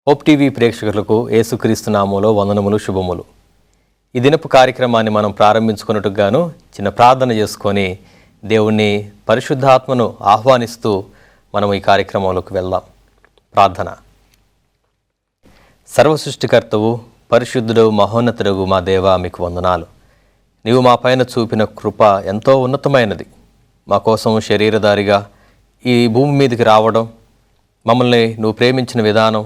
Hope TV ప్రేక్షకులకు యేసుక్రీస్తు నామములో వందనములు శుభములు. ఈ దినపు కార్యక్రమాన్ని మనం ప్రారంభించుకున్నట్టుకు గాను చిన్న ప్రార్థన చేసుకొని దేవుణ్ణి పరిశుద్ధాత్మను ఆహ్వానిస్తూ మనం ఈ కార్యక్రమంలోకి వెళ్దాం. ప్రార్థన. సర్వసృష్టికర్తవు, పరిశుద్ధుడు, మహోన్నతుడు మా దేవా, మీకు వందనాలు. నీవు మా పైన చూపిన కృప ఎంతో ఉన్నతమైనది. మా కోసం శరీరధారిగా ఈ భూమి మీదకి రావడం, మమ్మల్ని నువ్వు ప్రేమించిన విధానం,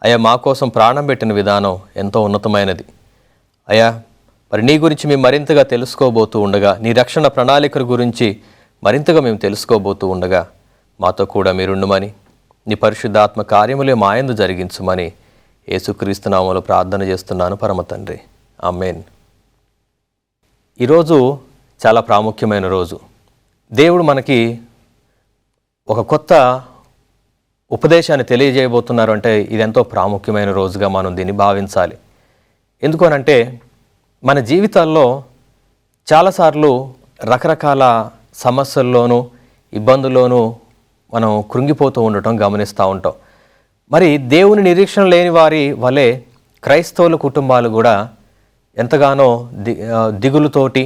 అయ్యా మా కోసం ప్రాణం పెట్టిన విధానం ఎంతో ఉన్నతమైనది. అయ్యా మరి నీ గురించి మేము మరింతగా తెలుసుకోబోతూ ఉండగా, నీ రక్షణ ప్రణాళికల గురించి మరింతగా మేము తెలుసుకోబోతూ ఉండగా మాతో కూడా మీరుండుమని, నీ పరిశుద్ధాత్మ కార్యములే మా యందు జరిగించుమని యేసుక్రీస్తు నామములో ప్రార్థన చేస్తున్నాను పరమ తండ్రి. ఆమేన్. ఈరోజు చాలా ప్రాముఖ్యమైన రోజు. దేవుడు మనకి ఒక కొత్త ఉపదేశాన్ని తెలియజేయబోతున్నారు. అంటే ఇదెంతో ప్రాముఖ్యమైన రోజుగా మనం దీన్ని భావించాలి. ఎందుకనంటే మన జీవితాల్లో చాలాసార్లు రకరకాల సమస్యల్లోనూ ఇబ్బందుల్లోనూ మనం కృంగిపోతూ ఉండటం గమనిస్తూ ఉంటాం. మరి దేవుని నిరీక్షణ లేని వారి వలె క్రైస్తవుల కుటుంబాలు కూడా ఎంతగానో దిగులుతోటి,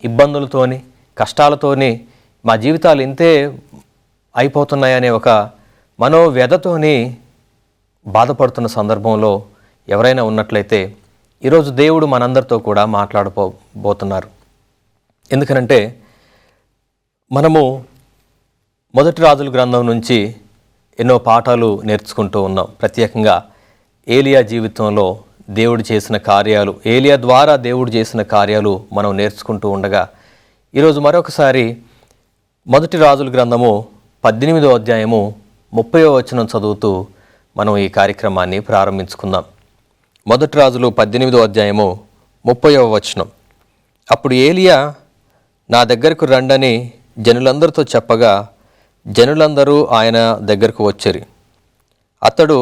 ఇబ్బందులతోని, కష్టాలతోని మా జీవితాలు ఇంతే అయిపోతున్నాయనే ఒక మనోవ్యధతోని బాధపడుతున్న సందర్భంలో ఎవరైనా ఉన్నట్లయితే ఈరోజు దేవుడు మనందరితో కూడా మాట్లాడబోతున్నారు. ఎందుకనంటే మనము మొదటి రాజుల గ్రంథం నుంచి ఎన్నో పాఠాలు నేర్చుకుంటూ ఉన్నాం. ప్రత్యేకంగా ఏలియా జీవితంలో దేవుడు చేసిన కార్యాలు, ఏలియా ద్వారా దేవుడు చేసిన కార్యాలు మనం నేర్చుకుంటూ ఉండగా ఈరోజు మరొకసారి మొదటి రాజుల గ్రంథము 18వ అధ్యాయము 30వ వచనం చదువుతూ మనం ఈ కార్యక్రమాన్ని ప్రారంభించుకుందాం. మొదటి రాజులు 18వ అధ్యాయము 30వ వచనం. అప్పుడు ఏలియా నా దగ్గరకు రండని జనులందరితో చెప్పగా జనులందరూ ఆయన దగ్గరకు వచ్చారు. అతడు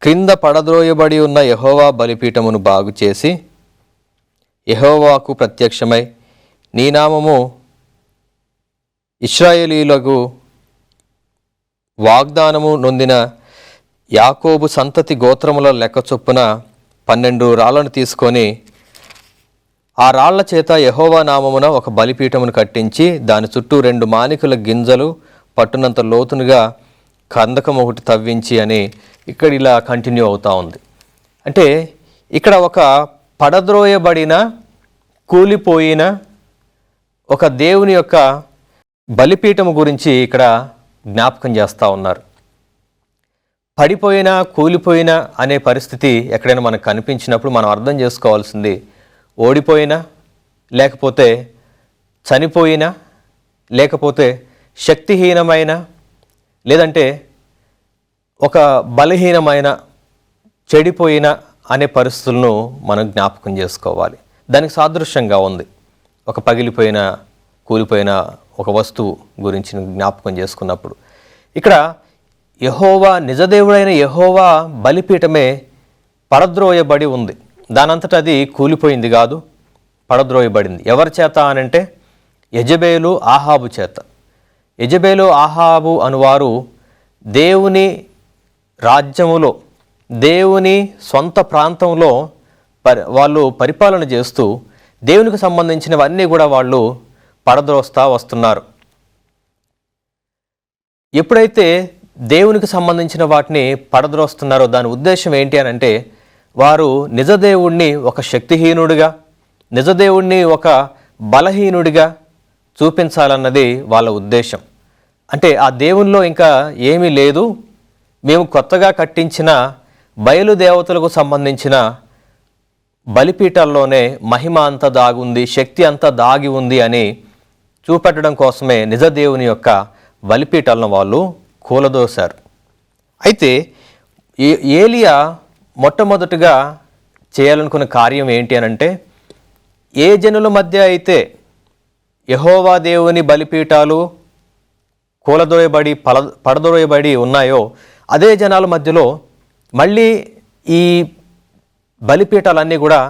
క్రింద పడద్రోయబడి ఉన్న యెహోవా బలిపీఠమును బాగు చేసి యెహోవాకు ప్రత్యక్షమై, నీ నామము ఇశ్రాయేలీయులకు వాగ్దానము నొందిన యాకోబు సంతతి గోత్రముల లెక్క చొప్పున 12 రాళ్లను తీసుకొని ఆ రాళ్ల చేత యెహోవా నామమున ఒక బలిపీఠమును కట్టించి దాని చుట్టూ 2 మానికల గింజలు పట్టునంత లోతునుగా కందకం ఒకటి తవ్వించి అని ఇక్కడ ఇలా కంటిన్యూ అవుతూ ఉంది. అంటే ఇక్కడ ఒక పడద్రోయబడిన, కూలిపోయిన ఒక దేవుని యొక్క బలిపీఠము గురించి ఇక్కడ జ్ఞాపకం చేస్తూ ఉన్నారు. పడిపోయిన, కూలిపోయిన అనే పరిస్థితి ఎక్కడైనా మనకు కనిపించినప్పుడు మనం అర్థం చేసుకోవాల్సింది, ఓడిపోయినా, లేకపోతే చనిపోయినా, లేకపోతే శక్తిహీనమైన, లేదంటే ఒక బలహీనమైన, చెడిపోయిన అనే పరిస్థితులను మనం జ్ఞాపకం చేసుకోవాలి. దానికి సాదృశ్యంగా ఉంది ఒక పగిలిపోయిన, కూలిపోయిన ఒక వస్తువు గురించి జ్ఞాపకం చేసుకున్నప్పుడు ఇక్కడ యెహోవా, నిజదేవుడైన యెహోవా బలిపీఠమే పడద్రోయబడి ఉంది. దానంతట అది కూలిపోయింది కాదు, పడద్రోయబడింది. ఎవరి చేత అనంటే యెజెబెలు, ఆహాబు చేత. యెజెబెలు, ఆహాబు అనువారు దేవుని రాజ్యములో, దేవుని సొంత ప్రాంతంలో వాళ్ళు పరిపాలన చేస్తూ దేవునికి సంబంధించినవన్నీ కూడా వాళ్ళు పడద్రోస్తా వస్తున్నారు. ఎప్పుడైతే దేవునికి సంబంధించిన వాటిని పడద్రోస్తున్నారో దాని ఉద్దేశం ఏంటి అని అంటే వారు నిజదేవుణ్ణి ఒక శక్తిహీనుడిగా, నిజదేవుణ్ణి ఒక బలహీనుడిగా చూపించాలన్నది వాళ్ళ ఉద్దేశం. అంటే ఆ దేవునిలో ఇంకా ఏమీ లేదు, మేము కొత్తగా కట్టించిన బయలుదేవతలకు సంబంధించిన బలిపీఠాల్లోనే మహిమ అంతా దాగి ఉంది, శక్తి అంతా దాగి ఉంది అని చూపెట్టడం కోసమే నిజదేవుని యొక్క బలిపీఠాలను వాళ్ళు కూలదోశారు. అయితే ఏలియా మొట్టమొదటిగా చేయాలనుకున్న కార్యం ఏంటి అనంటే, ఏ జనుల మధ్య అయితే యెహోవా దేవుని బలిపీఠాలు కూలదోయబడి పడదోయబడి ఉన్నాయో అదే జనాల మధ్యలో మళ్ళీ ఈ బలిపీఠాలన్నీ కూడా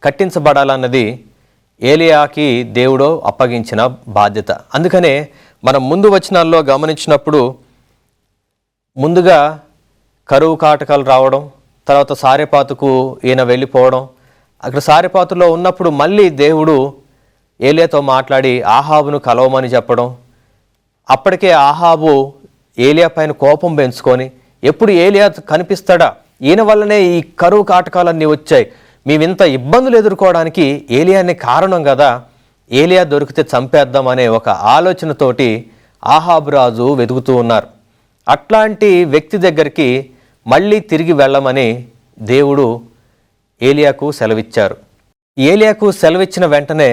కట్టించబడాలన్నది ఏలియాకి దేవుడు అప్పగించిన బాధ్యత. అందుకనే మనం ముందు వచనాల్లో గమనించినప్పుడు ముందుగా కరువు కాటకాలు రావడం, తర్వాత సారెపాతుకు ఈయన వెళ్ళిపోవడం. అక్కడ సారెపాతులో ఉన్నప్పుడు మళ్ళీ దేవుడు ఏలియాతో మాట్లాడి ఆహాబును కలవమని చెప్పడం. అప్పటికే ఆహాబు ఏలియా పైన కోపం పెంచుకొని, ఎప్పుడు ఏలియా కనిపిస్తాడా, ఈయన వల్లనే ఈ కరువు కాటకాలన్నీ వచ్చాయి, మేమింత ఇబ్బందులు ఎదుర్కోవడానికి ఏలియానే కారణం కదా, ఏలియా దొరికితే చంపేద్దాం అనే ఒక ఆలోచనతోటి ఆహాబు రాజు వెతుకుతూ ఉన్నారు. అట్లాంటి వ్యక్తి దగ్గరికి మళ్ళీ తిరిగి వెళ్ళమని దేవుడు ఏలియాకు సెలవిచ్చారు. ఏలియాకు సెలవిచ్చిన వెంటనే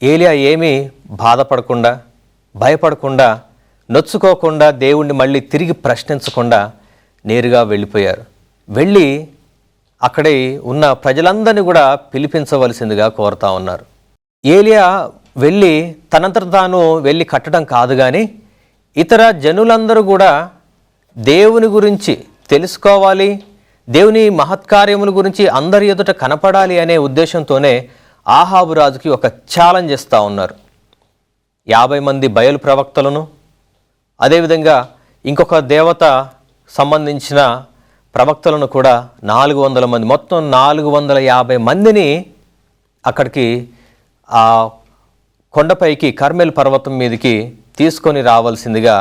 ఏలియా ఏమీ బాధపడకుండా, భయపడకుండా, నొచ్చుకోకుండా, దేవుణ్ణి మళ్ళీ తిరిగి ప్రశ్నించకుండా నేరుగా వెళ్ళిపోయారు. వెళ్ళి అక్కడే ఉన్న ప్రజలందరినీ కూడా పిలిపించవలసిందిగా కోరుతా ఉన్నారు. ఏలియా వెళ్ళి తనంతట తాను వెళ్ళి కట్టడం కాదు, కానీ ఇతర జనులందరూ కూడా దేవుని గురించి తెలుసుకోవాలి, దేవుని మహత్కార్యముల గురించి అందరి ఎదుట కనపడాలి అనే ఉద్దేశంతోనే ఆహాబు రాజుకి ఒక ఛాలెంజ్ ఇస్తూ ఉన్నారు. 50 మంది బయలు ప్రవక్తలను, అదేవిధంగా ఇంకొక దేవత సంబంధించిన ప్రవక్తలను కూడా 400 మంది, మొత్తం 450 మందిని అక్కడికి ఆ కొండపైకి, కర్మెల్ పర్వతం మీదకి తీసుకొని రావాల్సిందిగా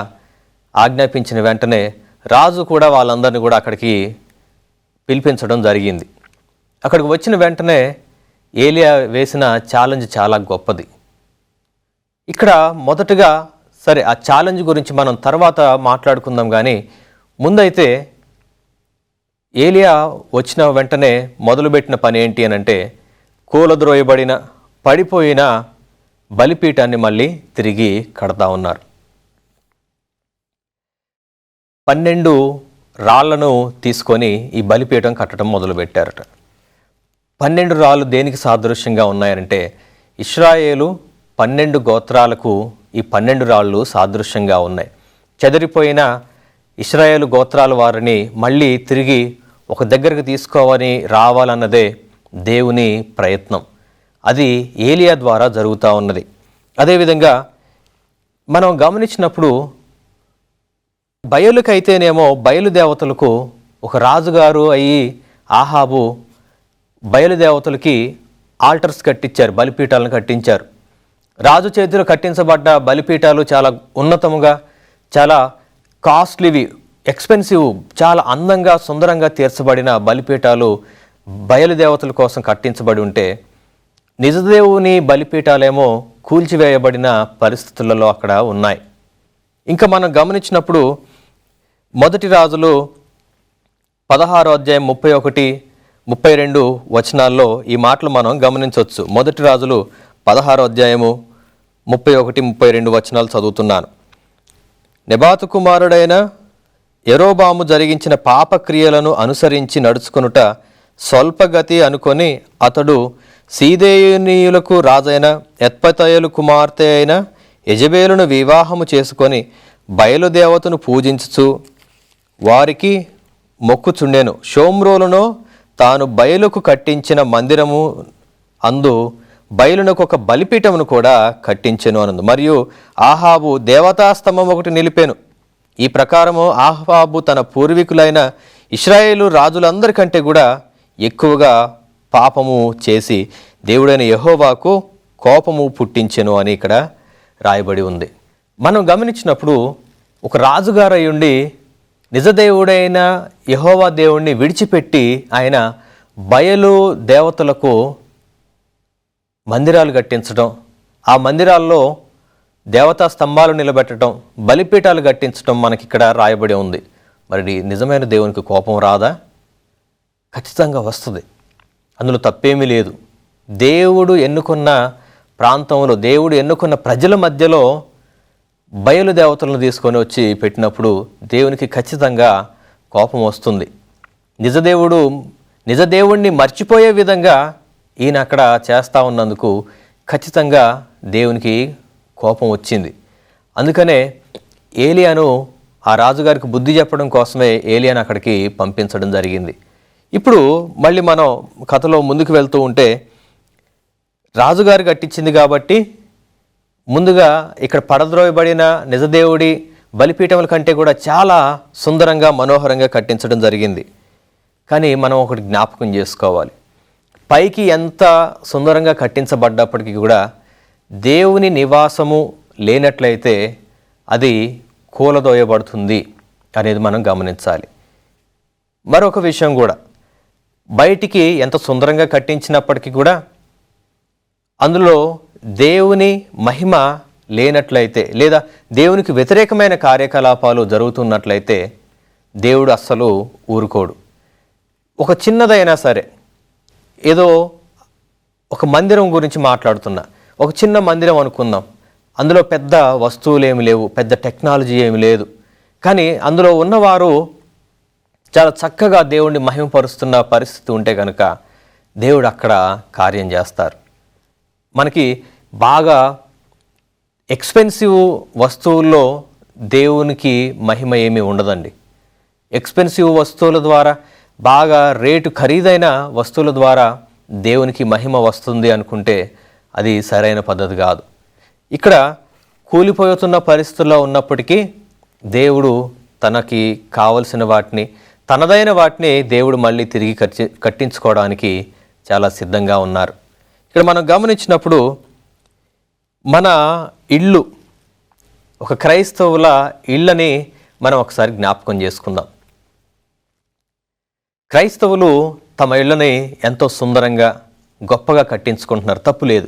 ఆజ్ఞాపించిన వెంటనే రాజు కూడా వాళ్ళందరినీ కూడా అక్కడికి పిలిపించడం జరిగింది. అక్కడికి వచ్చిన వెంటనే ఏలియా వేసిన ఛాలెంజ్ చాలా గొప్పది. ఇక్కడ మొదటగా సరే ఆ ఛాలెంజ్ గురించి మనం తర్వాత మాట్లాడుకుందాం, కానీ ముందైతే ఏలియా వచ్చిన వెంటనే మొదలుపెట్టిన పని ఏంటి అని అంటే, కూలద్రోయబడిన పడిపోయిన బలిపీఠాన్ని మళ్ళీ తిరిగి కడతా ఉన్నారు. 12 రాళ్లను తీసుకొని ఈ బలిపీఠం కట్టడం మొదలుపెట్టారట. 12 రాళ్ళు దేనికి సాదృశ్యంగా ఉన్నాయంటే, ఇశ్రాయేలు 12 గోత్రాలకు ఈ 12 రాళ్ళు సాదృశ్యంగా ఉన్నాయి. చెదిరిపోయిన ఇశ్రాయేలు గోత్రాల వారిని మళ్ళీ తిరిగి ఒక దగ్గరకు తీసుకోవని రావాలన్నదే దేవుని ప్రయత్నం. అది ఏలియా ద్వారా జరుగుతూ ఉన్నది. అదేవిధంగా మనం గమనించినప్పుడు బయలుకైతేనేమో బయలుదేవతలకు ఒక రాజుగారు అయ్యి ఆహాబు బయలుదేవతలకి ఆల్టర్స్ కట్టించారు, బలిపీఠాలను కట్టించారు. రాజు చేతిలో కట్టించబడ్డ బలిపీఠాలు చాలా ఉన్నతముగా, చాలా కాస్ట్లీవి, ఎక్స్పెన్సివ్, చాలా అందంగా, సుందరంగా తీర్చబడిన బలిపీఠాలు బయలుదేవతల కోసం కట్టించబడి ఉంటే, నిజదేవుని బలిపీఠాలేమో కూల్చివేయబడిన పరిస్థితులలో అక్కడ ఉన్నాయి. ఇంకా మనం గమనించినప్పుడు మొదటి రాజులు 16వ అధ్యాయం 31, 32 వచనాల్లో ఈ మాటలు మనం గమనించవచ్చు. మొదటి రాజులు 16వ అధ్యాయము 31, 32 వచనాలు చదువుతున్నాను. నెబాతు కుమారుడైన యెరోబాము జరిగించిన పాపక్రియలను అనుసరించి నడుచుకొనుట స్వల్పగతి అనుకొని అతడు సీదోనీయులకు రాజైన ఎత్పతయలు కుమార్తె అయిన యెజబేలును వివాహము చేసుకొని బయలుదేవతను పూజించుచు వారికి మొక్కుచుండెను. షోమ్రోలును తాను బయలుకు కట్టించిన మందిరము అందు బయలునకు ఒక బలిపీఠమును కూడా కట్టించెను అనందు. మరియు ఆహాబు దేవతాస్తంభం ఒకటి నిలిపెను. ఈ ప్రకారము ఆహాబు తన పూర్వీకులైన ఇశ్రాయేలు రాజులందరికంటే కూడా ఎక్కువగా పాపము చేసి దేవుడైన యెహోవాకు కోపము పుట్టించెను అని ఇక్కడ రాయబడి ఉంది. మనం గమనించినప్పుడు ఒక రాజుగారు అయ్యుండి నిజదేవుడైన యెహోవా దేవుణ్ణి విడిచిపెట్టి ఆయన బయలు దేవతలకు మందిరాలు కట్టించడం, ఆ మందిరాల్లో దేవతా స్తంభాలు నిలబెట్టడం, బలిపీఠాలు కట్టించడం మనకి ఇక్కడ రాయబడి ఉంది. మరి నిజమైన దేవునికి కోపం రాదా? ఖచ్చితంగా వస్తుంది. అందులో తప్పేమీ లేదు. దేవుడు ఎన్నుకున్న ప్రాంతంలో, దేవుడు ఎన్నుకున్న ప్రజల మధ్యలో బయలుదేవతలను తీసుకొని వచ్చి పెట్టినప్పుడు దేవునికి ఖచ్చితంగా కోపం వస్తుంది. నిజదేవుణ్ణి మర్చిపోయే విధంగా ఈయన అక్కడ చేస్తూ ఉన్నందుకు ఖచ్చితంగా దేవునికి కోపం వచ్చింది. అందుకనే ఏలియాను, ఆ రాజుగారికి బుద్ధి చెప్పడం కోసమే ఏలియాను అక్కడికి పంపించడం జరిగింది. ఇప్పుడు మళ్ళీ మనం కథలో ముందుకు వెళ్తూ ఉంటే, రాజుగారు కట్టించింది కాబట్టి ముందుగా ఇక్కడ పడద్రోయబడిన నిజదేవుడి బలిపీఠముల కంటే కూడా చాలా సుందరంగా మనోహరంగా కట్టించడం జరిగింది. కానీ మనం ఒకటి జ్ఞాపకం చేసుకోవాలి, పైకి ఎంత సుందరంగా కట్టించబడ్డప్పటికీ కూడా దేవుని నివాసము లేనట్లయితే అది కూలదోయబడుతుంది అనేది మనం గమనించాలి. మరొక విషయం కూడా, బయటికి ఎంత సుందరంగా కట్టించినప్పటికీ కూడా అందులో దేవుని మహిమ లేనట్లయితే లేదా దేవునికి వ్యతిరేకమైన కార్యకలాపాలు జరుగుతున్నట్లయితే దేవుడు అస్సలు ఊరుకోడు. ఒక చిన్నదైనా సరే, ఏదో ఒక మందిరం గురించి మాట్లాడుతున్నా, ఒక చిన్న మందిరం అనుకుందాం, అందులో పెద్ద వస్తువులు ఏమి లేవు, పెద్ద టెక్నాలజీ ఏమి లేదు, కానీ అందులో ఉన్నవారు చాలా చక్కగా దేవుణ్ణి మహిమపరుస్తున్న పరిస్థితి ఉంటే కనుక దేవుడు అక్కడ కార్యం చేస్తారు. మనకి బాగా ఎక్స్పెన్సివ్ వస్తువుల్లో దేవునికి మహిమ ఏమీ ఉండదండి. ఎక్స్పెన్సివ్ వస్తువుల ద్వారా, బాగా రేటు ఖరీదైన వస్తువుల ద్వారా దేవునికి మహిమ వస్తుంది అనుకుంటే అది సరైన పద్ధతి కాదు. ఇక్కడ కూలిపోతున్న పరిస్థితుల్లో ఉన్నప్పటికీ దేవుడు తనకి కావలసిన వాటిని, తనదైన వాటిని దేవుడు మళ్ళీ తిరిగి కట్టించుకోవడానికి చాలా సిద్ధంగా ఉన్నారు. ఇక్కడ మనం గమనించినప్పుడు మన ఇళ్ళు, ఒక క్రైస్తవుల ఇళ్ళని మనం ఒకసారి జ్ఞాపకం చేసుకుందాం. క్రైస్తవులు తమ ఇళ్ళని ఎంతో సుందరంగా గొప్పగా కట్టించుకుంటున్నారు. తప్పు లేదు,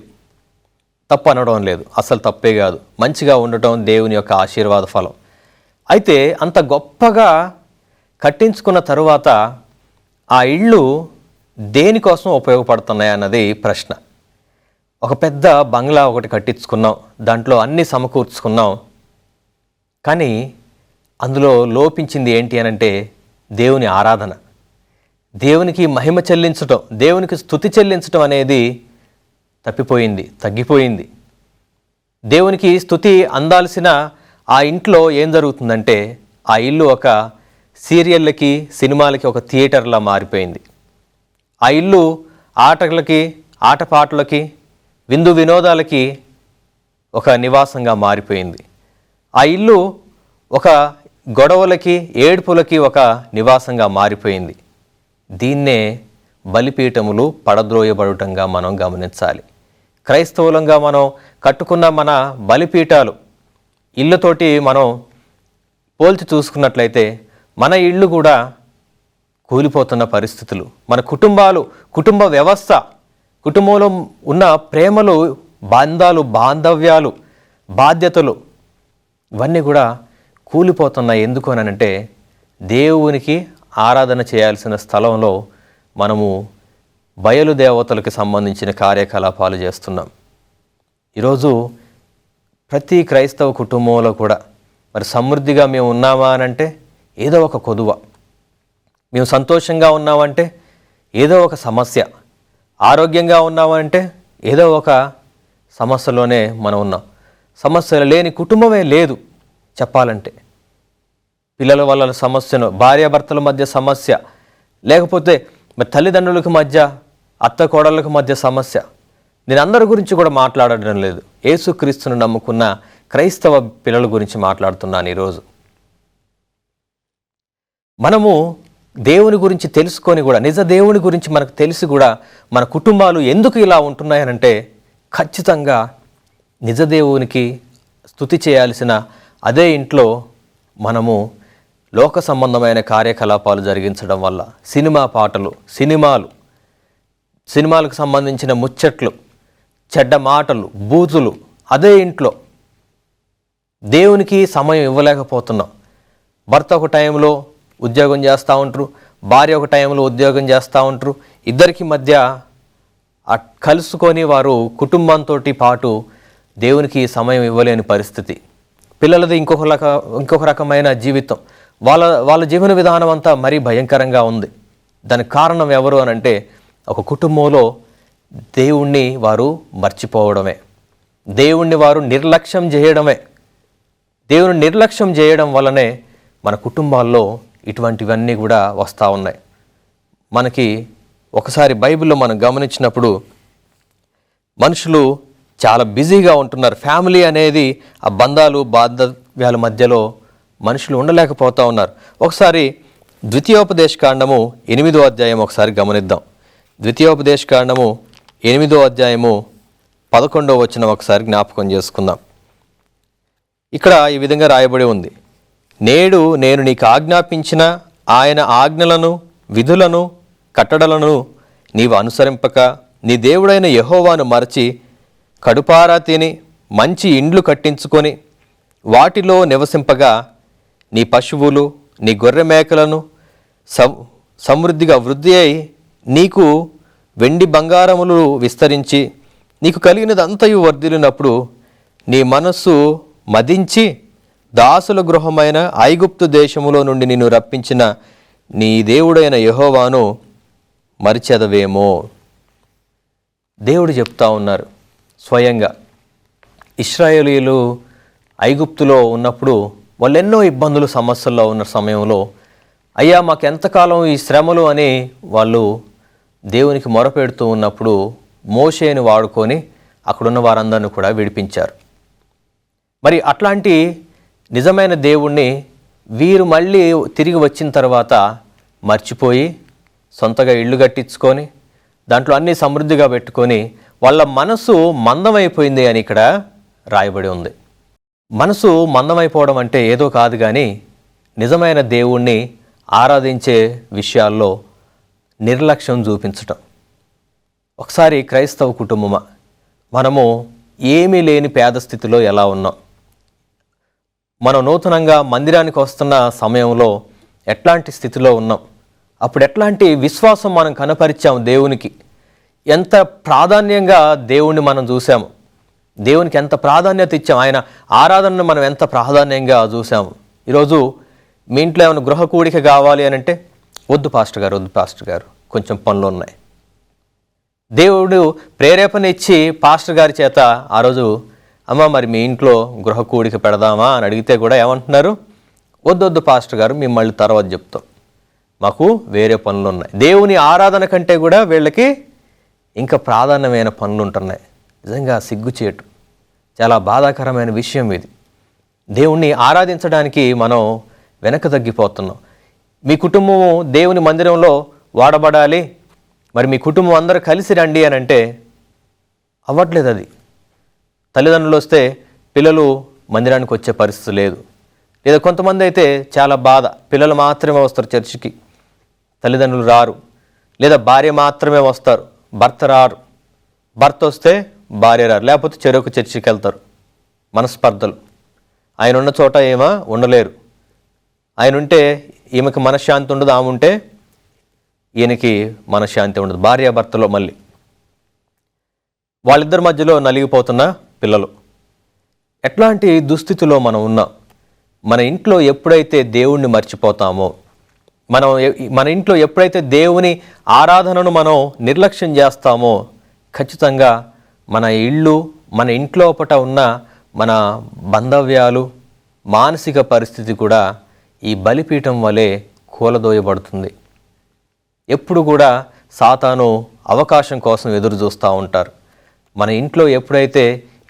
తప్పు అనడం లేదు, అసలు తప్పే కాదు. మంచిగా ఉండటం దేవుని యొక్క ఆశీర్వాద ఫలం. అయితే అంత గొప్పగా కట్టించుకున్న తరువాత ఆ ఇళ్ళు దేనికోసం ఉపయోగపడుతున్నాయి అన్నది ప్రశ్న. ఒక పెద్ద బంగ్లా ఒకటి కట్టించుకున్నాం, దాంట్లో అన్నీ సమకూర్చుకున్నాం, కానీ అందులో లోపించింది ఏంటి అనంటే దేవుని ఆరాధన, దేవునికి మహిమ చెల్లించటం, దేవునికి స్తుతి చెల్లించటం అనేది తప్పిపోయింది, తగ్గిపోయింది. దేవునికి స్తుతి అందాల్సిన ఆ ఇంట్లో ఏం జరుగుతుందంటే ఆ ఇల్లు ఒక సీరియళ్ళకి, సినిమాలకి ఒక థియేటర్లా మారిపోయింది. ఆ ఇల్లు ఆటలకి, ఆటపాటలకి, విందు వినోదాలకి ఒక నివాసంగా మారిపోయింది. ఆ ఇల్లు ఒక గొడవలకి, ఏడుపులకి ఒక నివాసంగా మారిపోయింది. దీన్నే బలిపీఠములు పడద్రోయబడటంగా మనం గమనించాలి. క్రైస్తవులంగా మనం కట్టుకున్న మన బలిపీఠాలు ఇళ్ళతోటి మనం పోల్చి చూసుకున్నట్లయితే మన ఇళ్ళు కూడా కూలిపోతున్న పరిస్థితులు, మన కుటుంబాలు, కుటుంబ వ్యవస్థ, కుటుంబంలో ఉన్న ప్రేమలు, బంధాలు, బాంధవ్యాలు, బాధ్యతలు ఇవన్నీ కూడా కూలిపోతున్నాయి. ఎందుకు అనంటే దేవునికి ఆరాధన చేయాల్సిన స్థలంలో మనము బయలుదేవతలకు సంబంధించిన కార్యకలాపాలు చేస్తున్నాం. ఈరోజు ప్రతి క్రైస్తవ కుటుంబంలో కూడా మరి సమృద్ధిగా మేము ఉన్నామా అనంటే ఏదో ఒక కొదువ, మేము సంతోషంగా ఉన్నామంటే ఏదో ఒక సమస్య, ఆరోగ్యంగా ఉన్నామంటే ఏదో ఒక సమస్యలోనే మనం ఉన్నాం. సమస్యలు లేని కుటుంబమే లేదు చెప్పాలంటే. పిల్లల వల్ల సమస్యను, భార్యాభర్తల మధ్య సమస్య, లేకపోతే మరి తల్లిదండ్రులకు మధ్య, అత్త కోడళ్ళకు మధ్య సమస్య. నేను అందరి గురించి కూడా మాట్లాడడం లేదు, యేసుక్రీస్తును నమ్ముకున్న క్రైస్తవ పిల్లల గురించి మాట్లాడుతున్నాను ఈరోజు. మనము దేవుని గురించి తెలుసుకొని కూడా, నిజ దేవుని గురించి మనకు తెలిసి కూడా మన కుటుంబాలు ఎందుకు ఇలా ఉంటున్నాయనంటే ఖచ్చితంగా నిజ దేవునికి స్తుతి చేయాల్సిన అదే ఇంట్లో మనము లోక సంబంధమైన కార్యకలాపాలు జరిగించడం వల్ల, సినిమా పాటలు, సినిమాలకు సంబంధించిన ముచ్చట్లు, చెడ్డ మాటలు, బూతులు అదే ఇంట్లో దేవునికి సమయం ఇవ్వలేకపోతున్నాం. భర్త ఒక టైంలో ఉద్యోగం చేస్తూ ఉంటారు, భార్య ఒక టైంలో ఉద్యోగం చేస్తూ ఉంటారు. ఇద్దరికి మధ్య కలుసుకొని వారు కుటుంబంతో పాటు దేవునికి సమయం ఇవ్వలేని పరిస్థితి. పిల్లలది ఇంకొక రకమైన జీవితం, వాళ్ళ జీవన విధానం అంతా మరీ భయంకరంగా ఉంది. దానికి కారణం ఎవరు అనంటే ఒక కుటుంబంలో దేవుణ్ణి వారు మర్చిపోవడమే, దేవుణ్ణి వారు నిర్లక్ష్యం చేయడమే. దేవుని నిర్లక్ష్యం చేయడం వల్లనే మన కుటుంబాల్లో ఇటువంటివన్నీ కూడా వస్తూ ఉన్నాయి. మనకి ఒకసారి బైబిల్లో మనం గమనించినప్పుడు మనుషులు చాలా బిజీగా ఉంటున్నారు. ఫ్యామిలీ అనేది ఆ బంధాలు, బాంధవ్యాల మధ్యలో మనుషులు ఉండలేకపోతూ ఉన్నారు. ఒకసారి ద్వితీయోపదేశకాండము 8వ అధ్యాయం ఒకసారి గమనిద్దాం. ద్వితీయోపదేశకాండము 8వ అధ్యాయము 11వ వచనం ఒకసారి జ్ఞాపకం చేసుకుందాం. ఇక్కడ ఈ విధంగా రాయబడి ఉంది, నేడు నేను నీకు ఆజ్ఞాపించిన ఆయన ఆజ్ఞలను, విధులను, కట్టడలను నీవు అనుసరింపక నీ దేవుడైన యెహోవాను మరచి కడుపారా తిని మంచి ఇండ్లు కట్టించుకొని వాటిలో నివసింపగా నీ పశువులు, నీ గొర్రె మేకలను సమృద్ధిగా వృద్ధి అయి నీకు వెండి బంగారములు విస్తరించి నీకు కలిగినదంతయు వర్ధిల్లినప్పుడు నీ మనస్సు మదించి దాసుల గృహమైన ఐగుప్తు దేశములో నుండి నిన్ను రప్పించిన నీ దేవుడైన యెహోవాను మరిచెదవేమో. దేవుడు చెప్తా ఉన్నారు స్వయంగా. ఇశ్రాయేలీయులు ఐగుప్తులో ఉన్నప్పుడు వాళ్ళు ఎన్నో ఇబ్బందులు, సమస్యల్లో ఉన్న సమయంలో అయ్యా మాకెంతకాలం ఈ శ్రమలు అని వాళ్ళు దేవునికి మొరపెడుతూ ఉన్నప్పుడు మోషేని వాడుకొని అక్కడున్న వారందరిని కూడా విడిపించారు. మరి అట్లాంటి నిజమైన దేవుణ్ణి వీరు మళ్ళీ తిరిగి వచ్చిన తర్వాత మర్చిపోయి సొంతగా ఇళ్ళు కట్టించుకొని దాంట్లో అన్నీ సమృద్ధిగా పెట్టుకొని వాళ్ళ మనసు మందమైపోయింది అని ఇక్కడ రాయబడి ఉంది. మనసు మందమైపోవడం అంటే ఏదో కాదు, కానీ నిజమైన దేవుణ్ణి ఆరాధించే విషయాల్లో నిర్లక్ష్యం చూపించటం. ఒకసారి క్రైస్తవ కుటుంబమా, మనము ఏమీ లేని పేద స్థితిలో ఎలా ఉన్నాం? మనం నూతనంగా మందిరానికి వస్తున్న సమయంలో ఎట్లాంటి స్థితిలో ఉన్నాం? అప్పుడు ఎట్లాంటి విశ్వాసం మనం కనపరిచాము దేవునికి? ఎంత ప్రాధాన్యంగా దేవుణ్ణి మనం చూసాము, దేవునికి ఎంత ప్రాధాన్యత ఇచ్చాము, ఆయన ఆరాధనను మనం ఎంత ప్రాధాన్యంగా చూసాము. ఈరోజు మీ ఇంట్లో ఏమైనా గృహ కూడిక కావాలి అని అంటే వద్దు పాస్టర్ గారు కొంచెం పనులు ఉన్నాయి. దేవుడు ప్రేరేపణ ఇచ్చి పాస్టర్ గారి చేత ఆ రోజు అమ్మ మరి మీ ఇంట్లో గృహ కూడిక పెడదామా అని అడిగితే కూడా ఏమంటున్నారు? వద్దు పాస్టర్ గారు, మేము మళ్ళీ తర్వాత చెప్తాం, మాకు వేరే పనులు ఉన్నాయి. దేవుని ఆరాధన కంటే కూడా వీళ్ళకి ఇంకా ప్రాధాన్యమైన పనులు ఉంటున్నాయి. నిజంగా సిగ్గుచేటు, చాలా బాధాకరమైన విషయం ఇది. దేవుణ్ణి ఆరాధించడానికి మనం వెనక తగ్గిపోతున్నాం. మీ కుటుంబము దేవుని మందిరంలో వాడబడాలి, మరి మీ కుటుంబం అందరూ కలిసి రండి అని అంటే అవ్వట్లేదు. అది తల్లిదండ్రులు వస్తే పిల్లలు మందిరానికి వచ్చే పరిస్థితి లేదు. లేదా కొంతమంది అయితే చాలా బాధ, పిల్లలు మాత్రమే వస్తారు చర్చికి, తల్లిదండ్రులు రారు. లేదా భార్య మాత్రమే వస్తారు, భర్త రారు. భర్త వస్తే భార్య రారు, లేకపోతే చెరొక చర్చికి వెళ్తారు. మనస్పర్ధలు. ఆయన ఉన్న చోట ఏమో ఉండలేరు. ఆయన ఉంటే ఈమెకి మనశ్శాంతి ఉండదు, ఆమె ఉంటే ఈయనకి మనశ్శాంతి ఉండదు. భార్యాభర్తలో మళ్ళీ వాళ్ళిద్దరి మధ్యలో నలిగిపోతున్న పిల్లలు. ఎట్లాంటి దుస్థితిలో మనం ఉన్నాం? మన ఇంట్లో ఎప్పుడైతే దేవుణ్ణి మర్చిపోతామో, మన ఇంట్లో ఎప్పుడైతే దేవుని ఆరాధనను మనం నిర్లక్ష్యం చేస్తామో, ఖచ్చితంగా మన ఇళ్ళు, మన ఇంట్లోపట ఉన్న మన బంధవ్యాలు, మానసిక పరిస్థితి కూడా ఈ బలిపీఠం వలె కూలదోయబడుతుంది. ఎప్పుడు కూడా సాతాను అవకాశం కోసం ఎదురు చూస్తూ ఉంటారు. మన ఇంట్లో ఎప్పుడైతే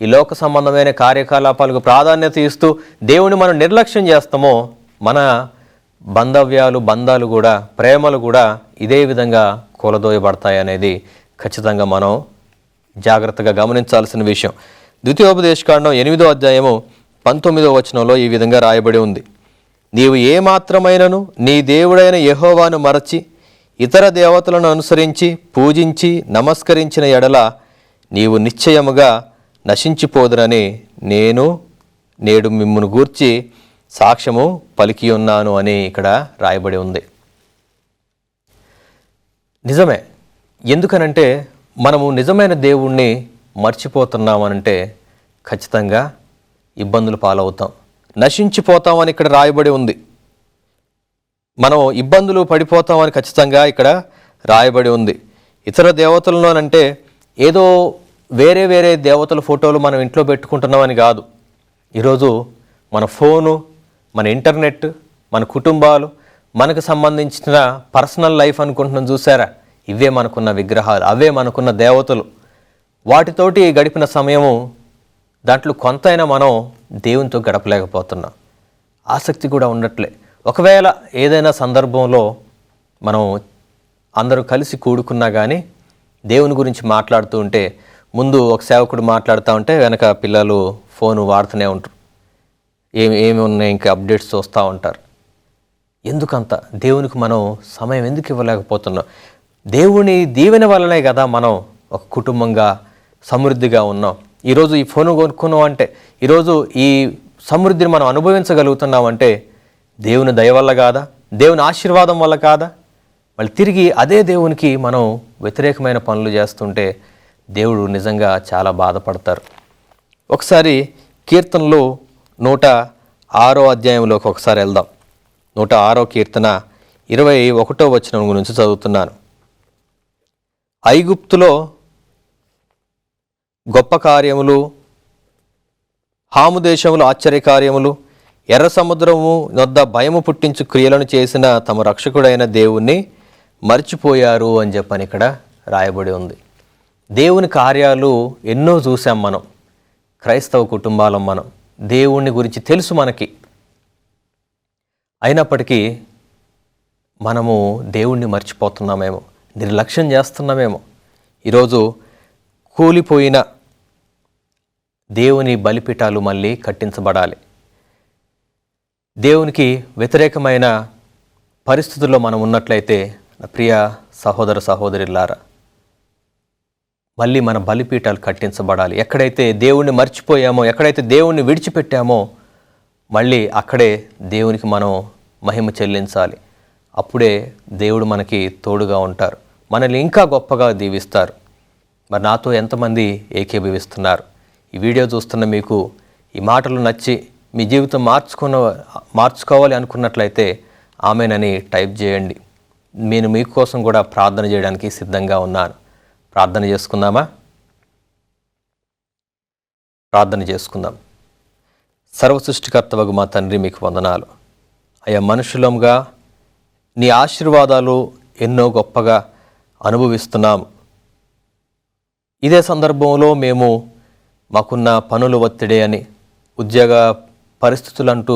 ఈ లోక సంబంధమైన కార్యకలాపాలకు ప్రాధాన్యత ఇస్తూ దేవుని మనం నిర్లక్ష్యం చేస్తామో, మన బంధాలు కూడా, ప్రేమలు కూడా ఇదే విధంగా కూలదోయబడతాయి అనేది ఖచ్చితంగా మనం జాగ్రత్తగా గమనించాల్సిన విషయం. ద్వితీయోపదేశకాండం 8వ అధ్యాయము 19వ వచనంలో ఈ విధంగా రాయబడి ఉంది, నీవు ఏమాత్రమైనను నీ దేవుడైన యెహోవాను మరచి ఇతర దేవతలను అనుసరించి పూజించి నమస్కరించిన ఎడల నీవు నిశ్చయముగా నశించిపోదురని నేడు మిమ్మును గూర్చి సాక్ష్యము పలికి ఉన్నాను అని ఇక్కడ రాయబడి ఉంది. నిజమే. ఎందుకనంటే మనము నిజమైన దేవుణ్ణి మర్చిపోతున్నామనంటే ఖచ్చితంగా ఇబ్బందులు పాలవుతాం, నశించిపోతామని ఇక్కడ రాయబడి ఉంది. మనం ఇబ్బందులు పడిపోతామని ఖచ్చితంగా ఇక్కడ రాయబడి ఉంది. ఇతర దేవతలలోనంటే ఏదో వేరే దేవతల ఫోటోలు మనం ఇంట్లో పెట్టుకుంటున్నామని కాదు. ఈరోజు మన ఫోను, మన ఇంటర్నెట్, మన కుటుంబాలు, మనకు సంబంధించిన పర్సనల్ లైఫ్ అనుకుంటున్నాం చూసారా, ఇవే మనకున్న విగ్రహాలు, అవే మనకున్న దేవతలు. వాటితోటి గడిపిన సమయము దాంట్లో కొంతైనా మనం దేవునితో గడపలేకపోతున్నాం. ఆసక్తి కూడా ఉండట్లే. ఒకవేళ ఏదైనా సందర్భంలో మనం అందరూ కలిసి కూడుకున్నా కానీ దేవుని గురించి మాట్లాడుతూ ఉంటే ముందు ఒక సేవకుడు మాట్లాడుతూ ఉంటే వెనక పిల్లలు ఫోను వాడుతూనే ఉంటారు. ఏమి ఉన్నాయి ఇంకా అప్డేట్స్ చూస్తూ ఉంటారు. ఎందుకంత దేవునికి మనం సమయం ఎందుకు ఇవ్వలేకపోతున్నాం? దేవుని దీవెన వల్లనే కదా మనం ఒక కుటుంబంగా సమృద్ధిగా ఉన్నాం. ఈరోజు ఈ ఫోను కొనుక్కున్నాం అంటే, ఈరోజు ఈ సమృద్ధిని మనం అనుభవించగలుగుతున్నామంటే దేవుని దయ వల్ల కాదా? దేవుని ఆశీర్వాదం వల్ల కాదా? మళ్ళీ తిరిగి అదే దేవునికి మనం వ్యతిరేకమైన పనులు చేస్తుంటే దేవుడు నిజంగా చాలా బాధపడతారు. ఒకసారి కీర్తనలు 106వ అధ్యాయంలోకి ఒకసారి వెళ్దాం. 106వ కీర్తన 21వ వచనం గురించి చదువుతున్నాను. ఐగుప్తులో గొప్ప కార్యములు, హాము దేశములు ఆశ్చర్యకార్యములు, ఎర్ర సముద్రము వద్ద భయము పుట్టించు క్రియలను చేసిన తమ రక్షకుడైన దేవుణ్ణి మర్చిపోయారు అని చెప్పని ఇక్కడ రాయబడి ఉంది. దేవుని కార్యాలు ఎన్నో చూసాం మనం, క్రైస్తవ కుటుంబాలం మనం. దేవుణ్ణి గురించి తెలుసు మనకి. అయినప్పటికీ మనము దేవుణ్ణి మర్చిపోతున్నామేమో, నిర్లక్ష్యం చేస్తున్నామేమో. ఈరోజు కూలిపోయిన దేవుని బలిపీఠాలు మళ్ళీ కట్టించబడాలి. దేవునికి వ్యతిరేకమైన పరిస్థితుల్లో మనం ఉన్నట్లయితే ప్రియ సహోదర సహోదరులారా, మళ్ళీ మన బలిపీఠాలు కట్టించబడాలి. ఎక్కడైతే దేవుణ్ణి మర్చిపోయామో, ఎక్కడైతే దేవుణ్ణి విడిచిపెట్టామో మళ్ళీ అక్కడే దేవునికి మనం మహిమ చెల్లించాలి. అప్పుడే దేవుడు మనకి తోడుగా ఉంటారు, మనల్ని ఇంకా గొప్పగా దీవిస్తారు. మరి నాతో ఎంతమంది ఏకీభవిస్తున్నారు? ఈ వీడియో చూస్తున్న మీకు ఈ మాటలు నచ్చి మీ జీవితం మార్చుకోవాలి అనుకున్నట్లయితే ఆమెనని టైప్ చేయండి. నేను మీకోసం కూడా ప్రార్థన చేయడానికి సిద్ధంగా ఉన్నాను. ప్రార్థన చేసుకుందామా? ప్రార్థన చేసుకుందాం. సర్వసృష్టికర్తవగు మా తండ్రి, మీకు వందనాలు అయ్యా. మనుషులంగా నీ ఆశీర్వాదాలు ఎన్నో గొప్పగా అనుభవిస్తున్నాము. ఇదే సందర్భంలో మేము మాకున్న పనులు ఒత్తిడి అని, ఉద్యోగ పరిస్థితులంటూ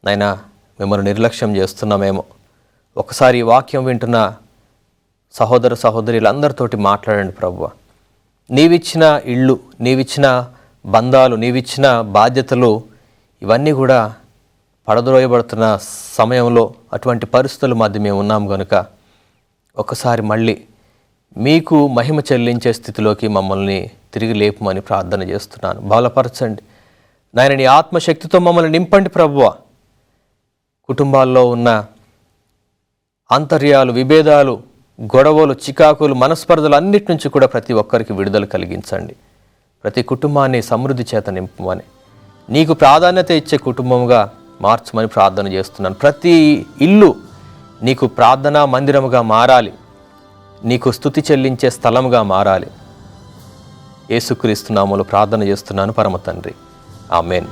నైనా మిమ్మల్ని నిర్లక్ష్యం చేస్తున్నామేమో. ఒకసారి ఈ వాక్యం వింటున్న సహోదర సహోదరులందరితోటి మాట్లాడండి ప్రభువా. నీవిచ్చిన ఇళ్ళు, నీవిచ్చిన బంధాలు, నీవిచ్చిన బాధ్యతలు ఇవన్నీ కూడా పడద్రోయబడుతున్న సమయంలో అటువంటి పరిస్థితుల మధ్య మేము ఉన్నాం కనుక ఒకసారి మళ్ళీ మీకు మహిమ చెల్లించే స్థితిలోకి మమ్మల్ని తిరిగి లేపమని ప్రార్థన చేస్తున్నాను. బలపరచండి నాయన, నీ ఆత్మశక్తితో మమ్మల్ని నింపండి ప్రభువా. కుటుంబాల్లో ఉన్న అంతర్యాలు, విభేదాలు, గొడవలు, చికాకులు, మనస్పర్ధలు అన్నిటి నుంచి కూడా ప్రతి ఒక్కరికి విడుదల కలిగించండి. ప్రతి కుటుంబాన్ని సమృద్ధి చేత నింపమని, నీకు ప్రాధాన్యత ఇచ్చే కుటుంబంగా మార్చమని ప్రార్థన చేస్తున్నాను. ప్రతి ఇల్లు నీకు ప్రార్థనా మందిరముగా మారాలి, నీకు స్తుతి చెల్లించే స్థలముగా మారాలి. యేసుక్రీస్తు నామములో ప్రార్థన చేస్తున్నాను పరమ తండ్రి. ఆమేన్.